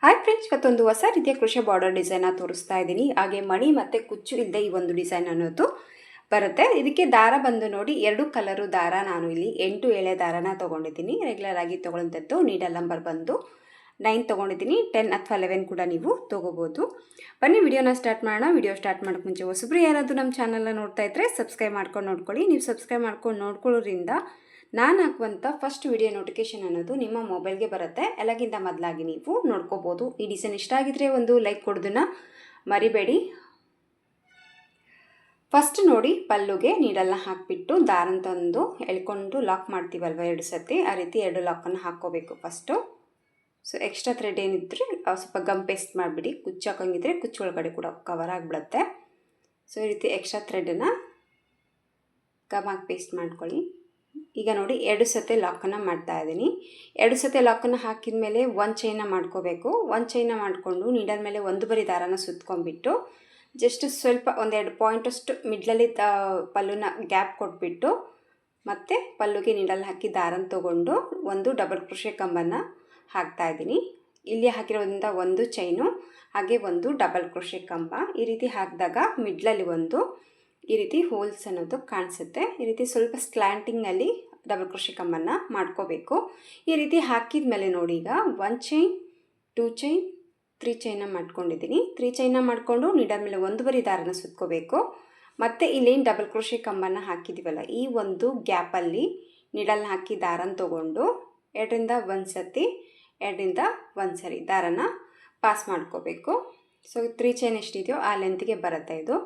Hi friends, ಇವತ್ತೊಂದು ಹೊಸ ರೀತಿಯ ಕ್ರೋಶೆ ಬಾರ್ಡರ್ ಡಿಸೈನ್ನ ತೋರಿಸ್ತಾ ಇದ್ದೀನಿ. ಹಾಗೆ ಮಣಿ ಮತ್ತು ಕುಚ್ಚು ಇಲ್ಲದೆ ಈ ಒಂದು ಡಿಸೈನ್ ಅನ್ನೋದು ಬರುತ್ತೆ. ಇದಕ್ಕೆ ದಾರ ಬಂದು ನೋಡಿ 2 ಕಲರು ದಾರ ನಾನು ಇಲ್ಲಿ 8 ಎಳೆ ದಾರನ ತೊಗೊಂಡಿದ್ದೀನಿ. ರೆಗ್ಯುಲರ್ ಆಗಿ ತೊಗೊಳ್ಳೋಂಥದ್ದು. ನೀಡಲ್ ನಂಬರ್ ಬಂದು 9 ತೊಗೊಂಡಿದ್ದೀನಿ. 10 ಅಥವಾ 11 ಕೂಡ ನೀವು ತೊಗೋಬೋದು. ಬನ್ನಿ ವಿಡಿಯೋನ ಸ್ಟಾರ್ಟ್ ಮಾಡೋಣ. ವಿಡಿಯೋ ಸ್ಟಾರ್ಟ್ ಮಾಡೋಕ್ಕೆ ಮುಂಚೆ ಹೊಸಬ್ರು ಯಾರಾದರೂ ನಮ್ಮ ಚಾನಲ್ನ ನೋಡ್ತಾ ಇದ್ದರೆ ಸಬ್ಸ್ಕ್ರೈಬ್ ಮಾಡ್ಕೊಂಡು ನೋಡ್ಕೊಳ್ಳಿ. ನೀವು ಸಬ್ಸ್ಕ್ರೈಬ್ ಮಾಡ್ಕೊಂಡು ನೋಡ್ಕೊಳ್ಳೋದ್ರಿಂದ ನಾನು ಹಾಕುವಂಥ ಫಸ್ಟ್ ವಿಡಿಯೋ ನೋಟಿಫಿಕೇಷನ್ ಅನ್ನೋದು ನಿಮ್ಮ ಮೊಬೈಲ್ಗೆ ಬರುತ್ತೆ. ಎಲ್ಲಕ್ಕಿಂತ ಮೊದಲಾಗಿ ನೀವು ನೋಡ್ಕೋಬೋದು. ಈ ಡಿಸೈನ್ ಇಷ್ಟ ಆಗಿದ್ರೆ ಒಂದು ಲೈಕ್ ಕೊಡೋದನ್ನು ಮರಿಬೇಡಿ. ಫಸ್ಟ್ ನೋಡಿ, ಪಲ್ಲುಗೆ ನೀಡಲ್ನ ಹಾಕಿಬಿಟ್ಟು ದಾರನ ತಂದು ಎಳ್ಕೊಂಡು ಲಾಕ್ ಮಾಡ್ತೀವಲ್ವ 2 ಸತಿ, ಆ ರೀತಿ 2 ಲಾಕನ್ನು ಹಾಕ್ಕೋಬೇಕು ಫಸ್ಟು. ಸೊ ಎಕ್ಸ್ಟ್ರಾ ಥ್ರೆಡ್ ಏನಿದ್ರೆ ಸ್ವಲ್ಪ ಗಮ್ ಪೇಸ್ಟ್ ಮಾಡಿಬಿಡಿ. ಕುಚ್ಚು ಹಾಕೋಂಗಿದ್ರೆ ಕುಚ್ಚು ಒಳಗಡೆ ಕೂಡ ಕವರ್ ಆಗಿಬಿಡುತ್ತೆ. ಸೊ ಈ ರೀತಿ ಎಕ್ಸ್ಟ್ರಾ ಥ್ರೆಡನ್ನು ಗಮ್ ಹಾಕಿ ಪೇಸ್ಟ್ ಮಾಡ್ಕೊಳ್ಳಿ. ಈಗ ನೋಡಿ 2 ಸತಿ ಲಾಕನ್ನು ಮಾಡ್ತಾ ಇದ್ದೀನಿ. 2 ಸತಿ ಲಾಕನ್ನು ಹಾಕಿದ ಮೇಲೆ 1 ಚೈನ ಮಾಡ್ಕೋಬೇಕು. 1 ಚೈನ ಮಾಡಿಕೊಂಡು ನೀಡಲ್ ಮೇಲೆ 1 ಬರಿ ದಾರನ ಸುತ್ಕೊಂಡ್ಬಿಟ್ಟು ಜಸ್ಟ್ ಸ್ವಲ್ಪ 1-2 ಪಾಯಿಂಟಷ್ಟು ಮಿಡ್ಲಲ್ಲಿ ಪಲ್ಲುನ ಗ್ಯಾಪ್ ಕೊಟ್ಬಿಟ್ಟು ಮತ್ತು ಪಲ್ಲುಗೆ ನೀಡಲ್ ಹಾಕಿ ದಾರನ ತೊಗೊಂಡು ಒಂದು ಡಬಲ್ ಕ್ರೋಶೆ ಕಂಬನ್ನು ಹಾಕ್ತಾಯಿದ್ದೀನಿ. ಇಲ್ಲಿ ಹಾಕಿರೋದ್ರಿಂದ 1 ಚೈನು ಹಾಗೆ 1 ಡಬಲ್ ಕ್ರೋಶೆ ಕಂಬ. ಈ ರೀತಿ ಹಾಕಿದಾಗ ಮಿಡ್ಲಲ್ಲಿ ಈ ರೀತಿ ಹೋಲ್ಸ್ ಅನ್ನೋದು ಕಾಣಿಸುತ್ತೆ. ಈ ರೀತಿ ಸ್ವಲ್ಪ ಸ್ಲ್ಯಾಂಟಿಂಗಲ್ಲಿ ಡಬಲ್ ಕ್ರೋಶೆ ಕಂಬನ್ನು ಮಾಡ್ಕೋಬೇಕು. ಈ ರೀತಿ ಹಾಕಿದ ಮೇಲೆ ನೋಡಿ, ಈಗ 1 ಚೈನ್, 2 ಚೈನ್, 3 ಚೈನ ಮಾಡ್ಕೊಂಡಿದ್ದೀನಿ. 3 ಚೈನ ಮಾಡಿಕೊಂಡು ನೀಡಲ್ ಮೇಲೆ 1 ಬರಿ ದಾರನ ಸುತ್ಕೋಬೇಕು. ಮತ್ತು ಇಲ್ಲೇನು ಡಬಲ್ ಕ್ರೋಶೆ ಕಂಬನ್ನು ಹಾಕಿದ್ದೀವಲ್ಲ, ಈ ಒಂದು ಗ್ಯಾಪಲ್ಲಿ ನೀಡಲ್ನ ಹಾಕಿ ದಾರನ ತೊಗೊಂಡು 2ರಿಂದ 1 ಸತಿ 2ರಿಂದ 1 ಸರಿ ದಾರನ ಪಾಸ್ ಮಾಡ್ಕೋಬೇಕು. ಸೊ 3 ಚೈನ್ ಎಷ್ಟಿದೆಯೋ ಆ ಲೆಂತ್ಗೆ ಬರುತ್ತೆ ಇದು.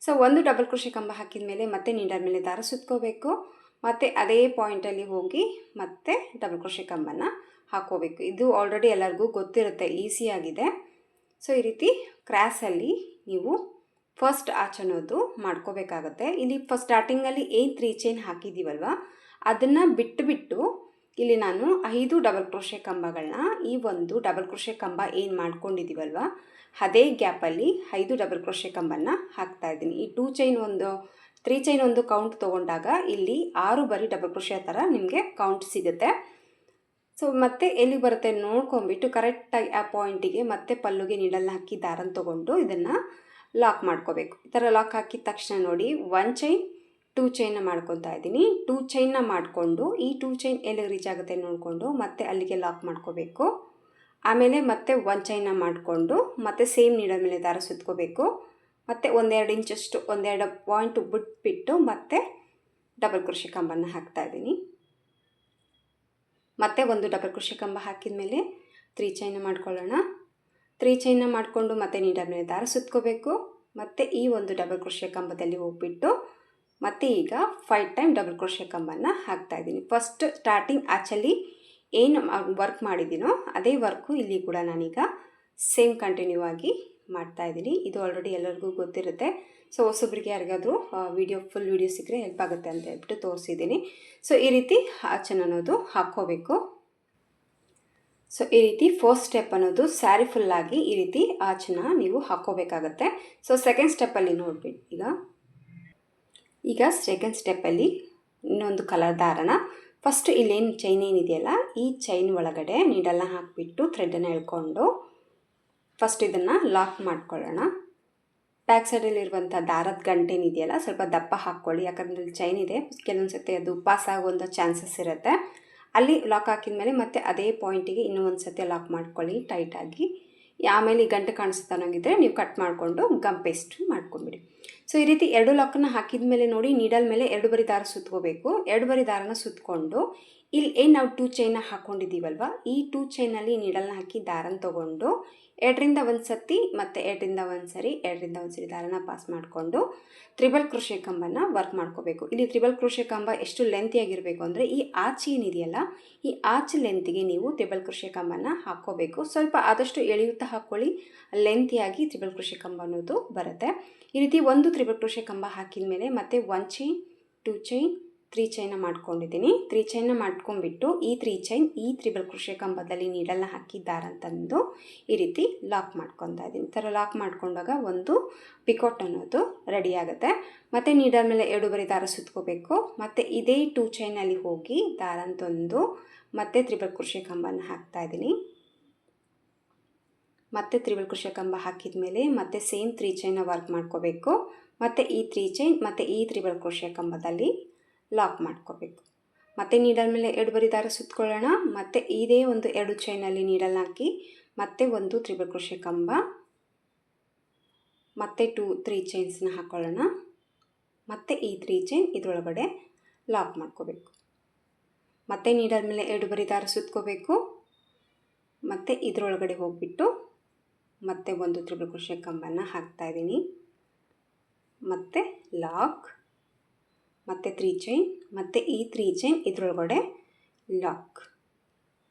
ಸೊ 1 ಡಬಲ್ ಕ್ರೋಶೆ ಕಂಬ ಹಾಕಿದ ಮೇಲೆ ಮತ್ತೆ ನೀಡಲ್ ಮೇಲೆ ದಾರ ಸುತ್ಕೋಬೇಕು. ಮತ್ತು ಅದೇ ಪಾಯಿಂಟಲ್ಲಿ ಹೋಗಿ ಮತ್ತೆ ಡಬಲ್ ಕ್ರೋಶೆ ಕಂಬನ್ನು ಹಾಕ್ಕೋಬೇಕು. ಇದು ಆಲ್ರೆಡಿ ಎಲ್ಲರಿಗೂ ಗೊತ್ತಿರುತ್ತೆ, ಈಸಿಯಾಗಿದೆ. ಸೊ ಈ ರೀತಿ ಕ್ರಾಸಲ್ಲಿ ನೀವು ಫಸ್ಟ್ ಆಚ್ ಅನ್ನೋದು ಮಾಡ್ಕೋಬೇಕಾಗತ್ತೆ. ಇಲ್ಲಿ ಫಸ್ಟ್ ಸ್ಟಾರ್ಟಿಂಗಲ್ಲಿ ಏನು 3 ಚೈನ್ ಹಾಕಿದ್ದೀವಲ್ವ, ಅದನ್ನು ಬಿಟ್ಟು ಇಲ್ಲಿ ನಾನು 5 ಡಬಲ್ ಕ್ರೋಶೆ ಕಂಬಗಳನ್ನ ಈ ಒಂದು ಡಬಲ್ ಕ್ರೋಶೆ ಕಂಬ ಏನು ಮಾಡ್ಕೊಂಡಿದ್ದೀವಲ್ವ ಅದೇ ಗ್ಯಾಪಲ್ಲಿ 5 ಡಬಲ್ ಕ್ರೋಶೆ ಕಂಬನ್ನು ಹಾಕ್ತಾಯಿದ್ದೀನಿ. ಈ 2 ಚೈನ್ 3 ಚೈನ್ ಒಂದು ಕೌಂಟ್ ತೊಗೊಂಡಾಗ ಇಲ್ಲಿ 6 ಬರಿ ಡಬಲ್ ಕ್ರೋಶೆ ಥರ ನಿಮಗೆ ಕೌಂಟ್ ಸಿಗುತ್ತೆ. ಸೊ ಮತ್ತೆ ಎಲ್ಲಿ ಬರುತ್ತೆ ನೋಡ್ಕೊಂಬಿಟ್ಟು ಕರೆಕ್ಟಾಗಿ ಆ ಪಾಯಿಂಟಿಗೆ ಮತ್ತೆ ಪಲ್ಲುಗೆ ನೀಡಲ್ನ ಹಾಕಿ ದಾರನ ತೊಗೊಂಡು ಇದನ್ನು ಲಾಕ್ ಮಾಡ್ಕೋಬೇಕು. ಈ ಥರ ಲಾಕ್ ಹಾಕಿದ ತಕ್ಷಣ ನೋಡಿ 1 ಚೈನ್ 2 ಚೈನ್ನ ಮಾಡ್ಕೊತಾ ಇದ್ದೀನಿ. 2 ಚೈನ್ನ ಮಾಡಿಕೊಂಡು ಈ 2 ಚೈನ್ ಎಲ್ಲಿಗೆ ರೀಚ್ ಆಗುತ್ತೆ ನೋಡಿಕೊಂಡು ಮತ್ತೆ ಅಲ್ಲಿಗೆ ಲಾಕ್ ಮಾಡ್ಕೋಬೇಕು. ಆಮೇಲೆ ಮತ್ತೆ 1 ಚೈನ್ನ ಮಾಡಿಕೊಂಡು ಮತ್ತೆ ಸೇಮ್ ನೀಡಲ್ ಮೇಲೆ ದಾರ ಸುತ್ಕೋಬೇಕು. ಮತ್ತು 1-2 ಇಂಚಷ್ಟು 1-2 ಪಾಯಿಂಟ್ ಬಿಟ್ಬಿಟ್ಟು ಮತ್ತೆ ಡಬಲ್ ಕ್ರೋಶೆ ಕಂಬನ್ನು ಹಾಕ್ತಾಯಿದ್ದೀನಿ. ಮತ್ತೆ 1 ಡಬಲ್ ಕ್ರೋಶೆ ಕಂಬ ಹಾಕಿದ ಮೇಲೆ 3 ಚೈನ ಮಾಡ್ಕೊಳ್ಳೋಣ. 3 ಚೈನ ಮಾಡಿಕೊಂಡು ಮತ್ತೆ ನೀಡಲ್ ಮೇಲೆ ದಾರ ಸುತ್ಕೋಬೇಕು. ಮತ್ತು ಈ ಒಂದು ಡಬಲ್ ಕ್ರೋಶೆ ಕಂಬದಲ್ಲಿ ಹೋಗ್ಬಿಟ್ಟು ಮತ್ತು ಈಗ 5 ಟೈಮ್ ಡಬಲ್ ಕ್ರೋಶೆ ಕಂಬನ್ನು ಹಾಕ್ತಾಯಿದ್ದೀನಿ. ಫಸ್ಟ್ ಸ್ಟಾರ್ಟಿಂಗ್ ಆಚಲ್ಲಿ ಏನು ವರ್ಕ್ ಮಾಡಿದ್ದೀನೋ ಅದೇ ವರ್ಕು ಇಲ್ಲಿ ಕೂಡ ನಾನೀಗ ಸೇಮ್ ಕಂಟಿನ್ಯೂ ಆಗಿ ಮಾಡ್ತಾಯಿದ್ದೀನಿ. ಇದು ಆಲ್ರೆಡಿ ಎಲ್ಲರಿಗೂ ಗೊತ್ತಿರುತ್ತೆ. ಸೊ ಹೊಸೊಬ್ಬರಿಗೆ ಯಾರಿಗಾದರೂ ಫುಲ್ ವೀಡಿಯೋ ಸಿಕ್ಕರೆ ಹೆಲ್ಪ್ ಆಗುತ್ತೆ ಅಂತ ಹೇಳ್ಬಿಟ್ಟು ತೋರಿಸಿದ್ದೀನಿ. ಸೊ ಈ ರೀತಿ ಆಚನ್ ಅನ್ನೋದು ಹಾಕ್ಕೋಬೇಕು. ಸೊ ಈ ರೀತಿ ಫಸ್ಟ್ ಸ್ಟೆಪ್ ಅನ್ನೋದು ಸ್ಯಾರಿ ಫುಲ್ಲಾಗಿ ಈ ರೀತಿ ಆಚನ ನೀವು ಹಾಕ್ಕೋಬೇಕಾಗತ್ತೆ. ಸೊ ಸೆಕೆಂಡ್ ಸ್ಟೆಪ್ಪಲ್ಲಿ ನೋಡ್ಬಿಟ್ಟು ಈಗ ಸೆಕೆಂಡ್ ಸ್ಟೆಪ್ಪಲ್ಲಿ ಇನ್ನೊಂದು ಕಲರ್ ದಾರನ ಫಸ್ಟ್ ಇಲ್ಲೇನು ಚೈನ್ ಏನಿದೆಯಲ್ಲ ಈ ಚೈನ್ ಒಳಗಡೆ ನೀಡಲ್ನ ಹಾಕಿಬಿಟ್ಟು ಥ್ರೆಡನ್ನು ಎಳ್ಕೊಂಡು ಫಸ್ಟ್ ಇದನ್ನು ಲಾಕ್ ಮಾಡ್ಕೊಳ್ಳೋಣ. ಬ್ಯಾಕ್ ಸೈಡಲ್ಲಿರುವಂಥ ದಾರದ ಗಂಟೇನಿದೆಯಲ್ಲ ಸ್ವಲ್ಪ ದಪ್ಪ ಹಾಕ್ಕೊಳ್ಳಿ, ಯಾಕಂದರೆ ಇಲ್ಲಿ ಚೈನ್ ಇದೆ, ಕೆಲವೊಂದು ಸತಿ ಅದು ಪಾಸ್ ಆಗುವಂಥ ಚಾನ್ಸಸ್ ಇರುತ್ತೆ. ಅಲ್ಲಿ ಲಾಕ್ ಹಾಕಿದ ಮೇಲೆ ಮತ್ತೆ ಅದೇ ಪಾಯಿಂಟಿಗೆ ಇನ್ನೂ ಒಂದು ಸತಿ ಲಾಕ್ ಮಾಡ್ಕೊಳ್ಳಿ ಟೈಟಾಗಿ. ಆಮೇಲೆ ಈ ಗಂಟೆ ಕಾಣಿಸುತ್ತೆ ಅನ್ನೋಂಗಿದ್ರೆ ನೀವು ಕಟ್ ಮಾಡಿಕೊಂಡು ಗಮ್ ಪೇಸ್ಟ್ ಮಾಡ್ಕೊಂಬಿಡಿ. ಸೊ ಈ ರೀತಿ 2 ಲಾಕನ್ನು ಹಾಕಿದ ಮೇಲೆ ನೋಡಿ ನೀಡಲ್ ಮೇಲೆ 2 ಬರಿ ದಾರ ಸುತ್ಕೋಬೇಕು. 2 ಬರಿ ದಾರನ ಸುತ್ಕೊಂಡು ಇಲ್ಲಿ ಏನು ನಾವು 2 ಚೈನ ಹಾಕ್ಕೊಂಡಿದ್ದೀವಲ್ವ ಈ 2 ಚೈನಲ್ಲಿ ನೀಡಲ್ನ ಹಾಕಿ ದಾರನ ತೊಗೊಂಡು 2ರಿಂದ 1 ಸತಿ ಮತ್ತು 2ರಿಂದ 1 ಸರಿ 2ರಿಂದ 1 ಸರಿ ದಾರನ ಪಾಸ್ ಮಾಡಿಕೊಂಡು ತ್ರಿಬಲ್ ಕ್ರೋಶೆ ಕಂಬನ್ನು ವರ್ಕ್ ಮಾಡ್ಕೋಬೇಕು. ಇಲ್ಲಿ ತ್ರಿಬಲ್ ಕ್ರೋಶೆ ಕಂಬ ಎಷ್ಟು ಲೆಂತಿಯಾಗಿರಬೇಕು ಅಂದರೆ ಈ ಆಚ್ ಏನಿದೆಯಲ್ಲ ಈ ಆಚ್ ಲೆಂತಿಗೆ ನೀವು ತ್ರಿಬಲ್ ಕ್ರೋಶೆ ಕಂಬನ್ನು ಹಾಕ್ಕೋಬೇಕು. ಸ್ವಲ್ಪ ಆದಷ್ಟು ಎಳೆಯುತ್ತಾ ಹಾಕ್ಕೊಳ್ಳಿ, ಲೆಂತಿಯಾಗಿ ತ್ರಿಬಲ್ ಕ್ರೋಶೆ ಕಂಬ ಅನ್ನೋದು ಬರುತ್ತೆ. ಈ ರೀತಿ 1 ತ್ರಿಬಲ್ ಕ್ರೋಶೆ ಕಂಬ ಹಾಕಿದ ಮೇಲೆ ಮತ್ತೆ 1 ಚೈನ್ 2 ಚೈನ್ 3 ಚೈನ ಮಾಡ್ಕೊಂಡಿದ್ದೀನಿ. 3 ಚೈನ ಮಾಡ್ಕೊಂಡ್ಬಿಟ್ಟು ಈ 3 ಚೈನ್ ಈ ತ್ರಿಬಲ್ ಕ್ರೋಶೆ ಕಂಬದಲ್ಲಿ ನೀಡಲ್ನ ಹಾಕಿ ದಾರ ತಂದು ಈ ರೀತಿ ಲಾಕ್ ಮಾಡ್ಕೊತಾ ಇದ್ದೀನಿ. ಈ ಥರ ಲಾಕ್ ಮಾಡ್ಕೊಂಡಾಗ ಒಂದು ಪಿಕೋಟ್ ಅನ್ನೋದು ರೆಡಿ ಆಗುತ್ತೆ. ಮತ್ತು ನೀಡಲ್ ಮೇಲೆ 2 ಬರಿ ದಾರ ಸುತ್ಕೋಬೇಕು. ಮತ್ತು ಇದೇ 2 ಚೈನಲ್ಲಿ ಹೋಗಿ ದಾರ ತಂದು ಮತ್ತೆ ತ್ರಿಬಲ್ ಕ್ರೋಶೆ ಕಂಬನ ಹಾಕ್ತಾಯಿದ್ದೀನಿ. ಮತ್ತೆ ತ್ರಿಬಲ್ ಕ್ರೋಶೆ ಕಂಬ ಹಾಕಿದ ಮೇಲೆ ಮತ್ತೆ ಸೇಮ್ 3 ಚೈನ್ನ ವರ್ಕ್ ಮಾಡ್ಕೋಬೇಕು. ಮತ್ತು ಈ 3 ಚೈನ್ ಮತ್ತು ಈ ತ್ರಿಬಲ್ ಕ್ರೋಶೆ ಕಂಬದಲ್ಲಿ ಲಾಕ್ ಮಾಡ್ಕೋಬೇಕು. ಮತ್ತು ನೀಡಲ್ ಮೇಲೆ 2 ಬರಿ ದಾರ ಸುತ್ತಕೊಳ್ಳೋಣ. ಮತ್ತು ಇದೇ ಒಂದು 2 ಚೈನಲ್ಲಿ ನೀಡಲ್ ಹಾಕಿ ಮತ್ತೆ ಒಂದು ತ್ರಿಬಲ್ ಕ್ರೋಶೆ ಕಂಬ ಮತ್ತೆ 3 ಚೈನ್ಸ್ನ ಹಾಕೊಳ್ಳೋಣ. ಮತ್ತು ಈ 3 ಚೈನ್ ಇದರೊಳಗಡೆ ಲಾಕ್ ಮಾಡ್ಕೋಬೇಕು. ಮತ್ತೆ ನೀಡಲ್ ಮೇಲೆ 2 ಬರಿ ದಾರ ಸುತ್ತಕೋಬೇಕು. ಮತ್ತು ಇದರೊಳಗಡೆ ಹೋಗಿಬಿಟ್ಟು ಮತ್ತೆ ಒಂದು ತ್ರಿಬಲ್ ಕ್ರೋಶೆ ಕಂಬನ ಹಾಕ್ತಾಯಿದ್ದೀನಿ. ಮತ್ತು ಲಾಕ್ ಮತ್ತು 3 ಚೈನ್ ಮತ್ತು ಈ 3 ಚೈನ್ ಇದರೊಳಗಡೆ ಲಾಕ್.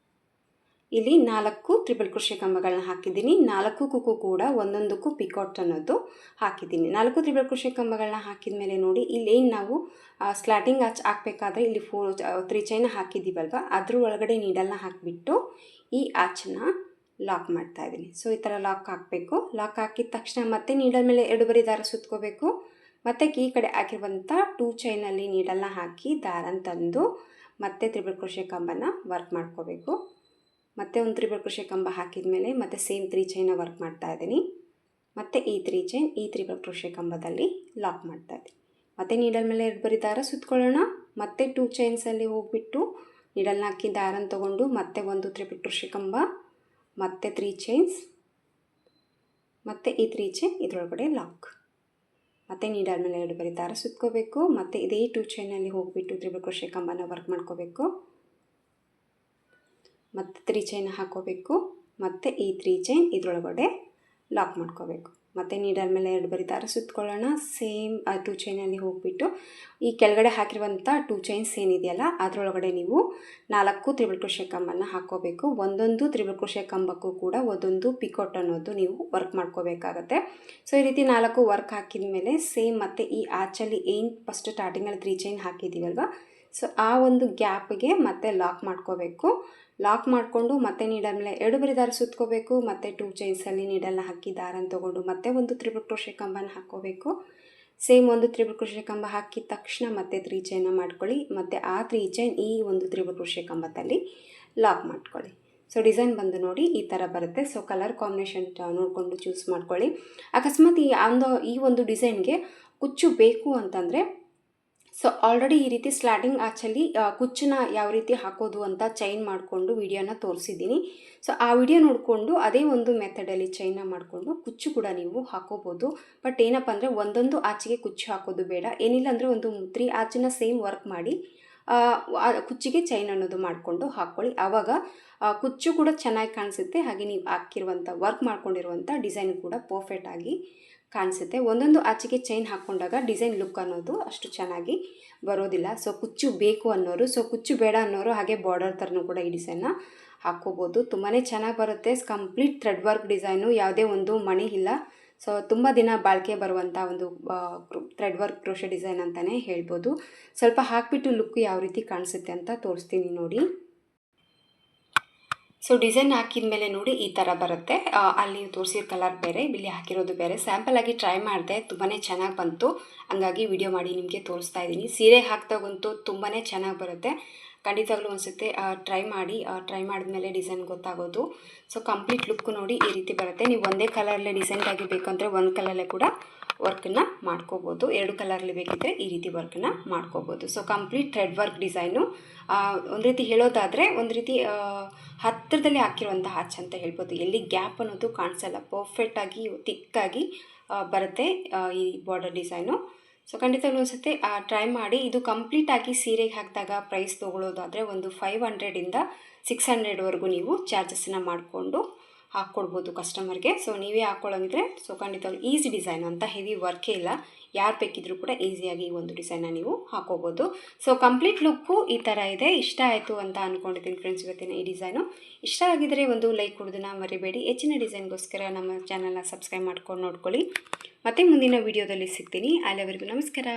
ಇಲ್ಲಿ 4 ತ್ರಿಬಲ್ ಕ್ರೋಶೆ ಕಂಬಗಳನ್ನ ಹಾಕಿದ್ದೀನಿ. 4ಕ್ಕೂ ಕೂಡ ಒಂದೊಂದಕ್ಕೂ ಪಿಕಾಟ್ ಅನ್ನೋದು ಹಾಕಿದ್ದೀನಿ. 4 ತ್ರಿಬಲ್ ಕ್ರೋಶೆ ಕಂಬಗಳನ್ನ ಹಾಕಿದ ಮೇಲೆ ನೋಡಿ, ಇಲ್ಲೇನು ನಾವು ಸ್ಲಾಟಿಂಗ್ ಆಚ್ ಹಾಕಬೇಕಾದ್ರೆ ಇಲ್ಲಿ 3 ಚೈನ ಹಾಕಿದ್ದೀವಲ್ವ, ಅದ್ರ ಒಳಗಡೆ ನೀಡಲ್ನ ಹಾಕಿಬಿಟ್ಟು ಈ ಆಚನ್ನ ಲಾಕ್ ಮಾಡ್ತಾಯಿದ್ದೀನಿ. ಸೊ ಈ ಥರ ಲಾಕ್ ಹಾಕಬೇಕು. ಲಾಕ್ ಹಾಕಿದ ತಕ್ಷಣ ಮತ್ತೆ ನೀಡಲ್ ಮೇಲೆ 2 ಬರಿ ದಾರ ಸುತ್ತಕೋಬೇಕು. ಮತ್ತು ಈ ಕಡೆ ಹಾಕಿರುವಂಥ 2 ಚೈನಲ್ಲಿ ನೀಡಲ್ನ ಹಾಕಿ ದಾರನ ತಂದು ಮತ್ತೆ ತ್ರಿಬಲ್ ಕ್ರೋಶೆ ಕಂಬನ ವರ್ಕ್ ಮಾಡ್ಕೋಬೇಕು. ಮತ್ತೆ ಒಂದು ತ್ರಿಬಲ್ ಕ್ರೋಶೆ ಕಂಬ ಹಾಕಿದ ಮೇಲೆ ಮತ್ತೆ ಸೇಮ್ 3 ಚೈನ ವರ್ಕ್ ಮಾಡ್ತಾಯಿದ್ದೀನಿ. ಮತ್ತು ಈ 3 ಚೈನ್ ಈ ತ್ರಿಬಲ್ ಕ್ರೋಶೆ ಕಂಬದಲ್ಲಿ ಲಾಕ್ ಮಾಡ್ತಾಯಿದ್ದೀನಿ. ಮತ್ತು ನೀಡಲ್ ಮೇಲೆ 2 ಬರಿ ದಾರ ಸುತ್ತಕೊಳ್ಳೋಣ. ಮತ್ತೆ 2 ಚೈನ್ಸಲ್ಲಿ ಹೋಗಿಬಿಟ್ಟು ನೀಡಲ್ನ ಹಾಕಿ ದಾರನ ತೊಗೊಂಡು ಮತ್ತೆ ಒಂದು ತ್ರಿಬಲ್ ಕ್ರೋಶೆ ಕಂಬ ಮತ್ತು 3 ಚೈನ್ಸ್ ಮತ್ತು ಈ 3 ಚೈನ್ ಇದರೊಳಗಡೆ ಲಾಕ್. ಮತ್ತು ನೀಡಲ್ ಮೇಲೆ 2 ಬರಿ ದಾರ ಸುತ್ತಕೋಬೇಕು. ಮತ್ತು ಇದೇ 2 ಚೈನಲ್ಲಿ ಹೋಗಿಬಿಟ್ಟು ತ್ರಿಬಲ್ ಕ್ರೋಶೆ ಕಂಬನ ವರ್ಕ್ ಮಾಡ್ಕೋಬೇಕು. ಮತ್ತು 3 ಚೈನ್ ಹಾಕೋಬೇಕು. ಮತ್ತು ಈ 3 ಚೈನ್ ಇದರೊಳಗಡೆ ಲಾಕ್ ಮಾಡ್ಕೋಬೇಕು. ಮತ್ತು ನೀಡಲ್ ಮೇಲೆ 2 ಬರಿ ದಾರ ಸುತ್ತಕೊಳ್ಳೋಣ. ಸೇಮ್ 2 ಚೈನಲ್ಲಿ ಹೋಗಿಬಿಟ್ಟು ಈ ಕೆಳಗಡೆ ಹಾಕಿರುವಂಥ 2 ಚೈನ್ಸ್ ಏನಿದೆಯಲ್ಲ ಅದರೊಳಗಡೆ ನೀವು 4 ತ್ರಿಬಲ್ ಕ್ರೋಶೆ ಕಂಬನ ಹಾಕ್ಕೋಬೇಕು. ಒಂದೊಂದು ತ್ರಿಬಲ್ ಕ್ರೋಶೆ ಕಂಬಕ್ಕೂ ಕೂಡ ಒಂದೊಂದು ಪಿಕೋಟ್ ಅನ್ನೋದು ನೀವು ವರ್ಕ್ ಮಾಡ್ಕೋಬೇಕಾಗತ್ತೆ. ಸೊ ಈ ರೀತಿ 4 ವರ್ಕ್ ಹಾಕಿದ ಮೇಲೆ ಸೇಮ್ ಮತ್ತು ಈ ಆಚಲ್ಲಿ ಏನು ಫಸ್ಟ್ ಸ್ಟಾರ್ಟಿಂಗಲ್ಲಿ 3 ಚೈನ್ ಹಾಕಿದ್ದೀವಲ್ವ, ಸೊ ಆ ಒಂದು ಗ್ಯಾಪಿಗೆ ಮತ್ತೆ ಲಾಕ್ ಮಾಡ್ಕೋಬೇಕು. ಲಾಕ್ ಮಾಡಿಕೊಂಡು ಮತ್ತೆ ನೀಡಲ್ ಮೇಲೆ 2 ಬರಿ ದಾರ ಸುತ್ತಕೋಬೇಕು. ಮತ್ತು 2 ಚೈನ್ಸಲ್ಲಿ ನೀಡಲ್ನ ಹಾಕಿ ದಾರನ ತೊಗೊಂಡು ಮತ್ತೆ ಒಂದು ತ್ರಿಬಲ್ ಕ್ರೋಶೆ ಕಂಬನ ಹಾಕ್ಕೋಬೇಕು. ಸೇಮ್ ಒಂದು ತ್ರಿಬಲ್ ಕ್ರೋಶೆ ಕಂಬ ಹಾಕಿದ ತಕ್ಷಣ ಮತ್ತೆ 3 ಚೈನ್ನ ಮಾಡ್ಕೊಳ್ಳಿ. ಮತ್ತು ಆ 3 ಚೈನ್ ಈ ಒಂದು ತ್ರಿಬಲ್ ಕ್ರೋಶೆ ಕಂಬದಲ್ಲಿ ಲಾಕ್ ಮಾಡ್ಕೊಳ್ಳಿ. ಸೊ ಡಿಸೈನ್ ಬಂದು ನೋಡಿ ಈ ಥರ ಬರುತ್ತೆ. ಸೊ ಕಲರ್ ಕಾಂಬಿನೇಷನ್ ನೋಡಿಕೊಂಡು ಚೂಸ್ ಮಾಡ್ಕೊಳ್ಳಿ. ಅಕಸ್ಮಾತ್ ಈ ಒಂದು ಡಿಸೈನ್ಗೆ ಕುಚ್ಚು ಬೇಕು ಅಂತಂದರೆ ಸೊ ಆಲ್ರೆಡಿ ಈ ರೀತಿ ಸ್ಲಾಟಿಂಗ್ ಆಚಲ್ಲಿ ಕುಚ್ಚನ್ನ ಯಾವ ರೀತಿ ಹಾಕೋದು ಅಂತ ಚೈನ್ ಮಾಡಿಕೊಂಡು ವಿಡಿಯೋನ ತೋರಿಸಿದ್ದೀನಿ. ಸೊ ಆ ವಿಡಿಯೋ ನೋಡಿಕೊಂಡು ಅದೇ ಒಂದು ಮೆಥಡಲ್ಲಿ ಚೈನ್ನ ಮಾಡಿಕೊಂಡು ಕುಚ್ಚು ಕೂಡ ನೀವು ಹಾಕೋಬೋದು. ಬಟ್ ಏನಪ್ಪ ಅಂದರೆ ಒಂದೊಂದು ಆಚೆಗೆ ಕುಚ್ಚು ಹಾಕೋದು ಬೇಡ. ಏನಿಲ್ಲ ಅಂದರೆ ಒಂದು 3 ಆಚನ್ನ ಸೇಮ್ ವರ್ಕ್ ಮಾಡಿ ಕುಚ್ಚಿಗೆ ಚೈನ್ ಅನ್ನೋದು ಮಾಡಿಕೊಂಡು ಹಾಕ್ಕೊಳ್ಳಿ. ಆವಾಗ ಕುಚ್ಚು ಕೂಡ ಚೆನ್ನಾಗಿ ಕಾಣಿಸುತ್ತೆ. ಹಾಗೆ ನೀವು ಹಾಕಿರುವಂಥ ವರ್ಕ್ ಮಾಡ್ಕೊಂಡಿರುವಂಥ ಡಿಸೈನ್ ಕೂಡ ಪರ್ಫೆಕ್ಟಾಗಿ ಕಾಣಿಸುತ್ತೆ. ಒಂದೊಂದು ಆಚೆಗೆ ಚೈನ್ ಹಾಕ್ಕೊಂಡಾಗ ಡಿಸೈನ್ ಲುಕ್ ಅನ್ನೋದು ಅಷ್ಟು ಚೆನ್ನಾಗಿ ಬರೋದಿಲ್ಲ. ಸೊ ಕುಚ್ಚು ಬೇಕು ಅನ್ನೋರು, ಸೊ ಕುಚ್ಚು ಬೇಡ ಅನ್ನೋರು ಹಾಗೆ ಬಾರ್ಡರ್ ಥರನೂ ಕೂಡ ಈ ಡಿಸೈನ್ನ ಹಾಕ್ಕೋಬೋದು. ತುಂಬಾ ಚೆನ್ನಾಗಿ ಬರುತ್ತೆ. ಕಂಪ್ಲೀಟ್ ಥ್ರೆಡ್ ವರ್ಕ್ ಡಿಸೈನು, ಯಾವುದೇ ಒಂದು ಮಣಿ ಇಲ್ಲ. ಸೊ ತುಂಬ ದಿನ ಬಾಳಿಕೆ ಬರುವಂಥ ಒಂದು ಥ್ರೆಡ್ ವರ್ಕ್ ಕ್ರೋಶೆ ಡಿಸೈನ್ ಅಂತಲೇ ಹೇಳ್ಬೋದು. ಸ್ವಲ್ಪ ಹಾಕಿಬಿಟ್ಟು ಲುಕ್ ಯಾವ ರೀತಿ ಕಾಣಿಸುತ್ತೆ ಅಂತ ತೋರಿಸ್ತೀನಿ ನೋಡಿ. ಸೊ ಡಿಸೈನ್ ಹಾಕಿದ ಮೇಲೆ ನೋಡಿ ಈ ಥರ ಬರುತ್ತೆ. ಅಲ್ಲಿ ತೋರಿಸಿರೋ ಕಲರ್ ಬೇರೆ, ಇಲ್ಲಿ ಹಾಕಿರೋದು ಬೇರೆ. ಸ್ಯಾಂಪಲ್ ಆಗಿ ಟ್ರೈ ಮಾಡಿದೆ, ತುಂಬಾ ಚೆನ್ನಾಗಿ ಬಂತು. ಹಂಗಾಗಿ ವಿಡಿಯೋ ಮಾಡಿ ನಿಮಗೆ ತೋರಿಸ್ತಾ ಇದ್ದೀನಿ. ಸೀರೆ ಹಾಕಿದಾಗಂತೂ ತುಂಬಾ ಚೆನ್ನಾಗಿ ಬರುತ್ತೆ. ಖಂಡಿತವಾಗ್ಲೂ ಅನಿಸುತ್ತೆ, ಟ್ರೈ ಮಾಡಿ. ಟ್ರೈ ಮಾಡಿದ್ಮೇಲೆ ಡಿಸೈನ್ ಗೊತ್ತಾಗೋದು. ಸೊ ಕಂಪ್ಲೀಟ್ ಲುಕ್ ನೋಡಿ ಈ ರೀತಿ ಬರುತ್ತೆ. ನೀವು ಒಂದೇ ಕಲರ್ಲೆ ಡಿಸೈನ್ಟಾಗಿ ಬೇಕಂದರೆ ಒಂದು ಕಲರಲ್ಲೇ ಕೂಡ ವರ್ಕನ್ನು ಮಾಡ್ಕೋಬೋದು. 2 ಕಲರ್ಲಿ ಬೇಕಿದ್ದರೆ ಈ ರೀತಿ ವರ್ಕನ್ನು ಮಾಡ್ಕೋಬೋದು. So complete thread work design. ಒಂದು ರೀತಿ ಹೇಳೋದಾದರೆ ಒಂದು ರೀತಿ ಹತ್ತಿರದಲ್ಲಿ ಹಾಕಿರುವಂಥ ಹಾಚ್ ಅಂತ ಹೇಳ್ಬೋದು. ಎಲ್ಲಿ ಗ್ಯಾಪ್ ಅನ್ನೋದು ಕಾಣಿಸಲ್ಲ, ಪರ್ಫೆಕ್ಟಾಗಿ ತಿಕ್ಕಾಗಿ ಬರುತ್ತೆ ಈ ಬಾರ್ಡರ್ ಡಿಸೈನು. ಸೊ ಖಂಡಿತವಾಗ್ಲೂ ಅನಿಸುತ್ತೆ, ಟ್ರೈ ಮಾಡಿ. ಇದು ಕಂಪ್ಲೀಟಾಗಿ ಸೀರೆಗೆ ಹಾಕಿದಾಗ ಪ್ರೈಸ್ ತೊಗೊಳ್ಳೋದಾದರೆ ಒಂದು 500ಇಂದ 600ವರೆಗೂ ನೀವು ಚಾರ್ಜಸ್ಸನ್ನು ಮಾಡಿಕೊಂಡು ಹಾಕ್ಕೊಡ್ಬೋದು ಕಸ್ಟಮರ್ಗೆ. ಸೊ ನೀವೇ ಹಾಕ್ಕೊಳ್ಳೋಂಗಿದ್ರೆ ಸೊ ಖಂಡಿತವಾಗ್ಲೂ ಈಸಿ ಡಿಸೈನ್ ಅಂತ ಹೆವಿ ವರ್ಕೇ ಇಲ್ಲ. ಯಾರು ಬೇಕಿದ್ರೂ ಕೂಡ ಈಸಿಯಾಗಿ ಈ ಒಂದು ಡಿಸೈನ್ನ ನೀವು ಹಾಕ್ಕೋಬೋದು. ಸೊ ಕಂಪ್ಲೀಟ್ ಲುಕ್ಕು ಈ ಥರ ಇದೆ. ಇಷ್ಟ ಆಯಿತು ಅಂತ ಅಂದ್ಕೊಂಡಿದ್ದೀನಿ ಫ್ರೆಂಡ್ಸ್ ಇವತ್ತಿನ ಈ ಡಿಸೈನು. ಇಷ್ಟ ಆಗಿದರೆ ಒಂದು ಲೈಕ್ ಕೊಡೋದನ್ನ ಮರಿಬೇಡಿ. ಹೆಚ್ಚಿನ ಡಿಸೈನ್ಗೋಸ್ಕರ ನಮ್ಮ ಚಾನಲ್ನ ಸಬ್ಸ್ಕ್ರೈಬ್ ಮಾಡ್ಕೊಂಡು ನೋಡ್ಕೊಳ್ಳಿ. ಮತ್ತೆ ಮುಂದಿನ ವೀಡಿಯೋದಲ್ಲಿ ಸಿಗ್ತೀನಿ. ಅಲ್ಲಿವರೆಗೂ ನಮಸ್ಕಾರ.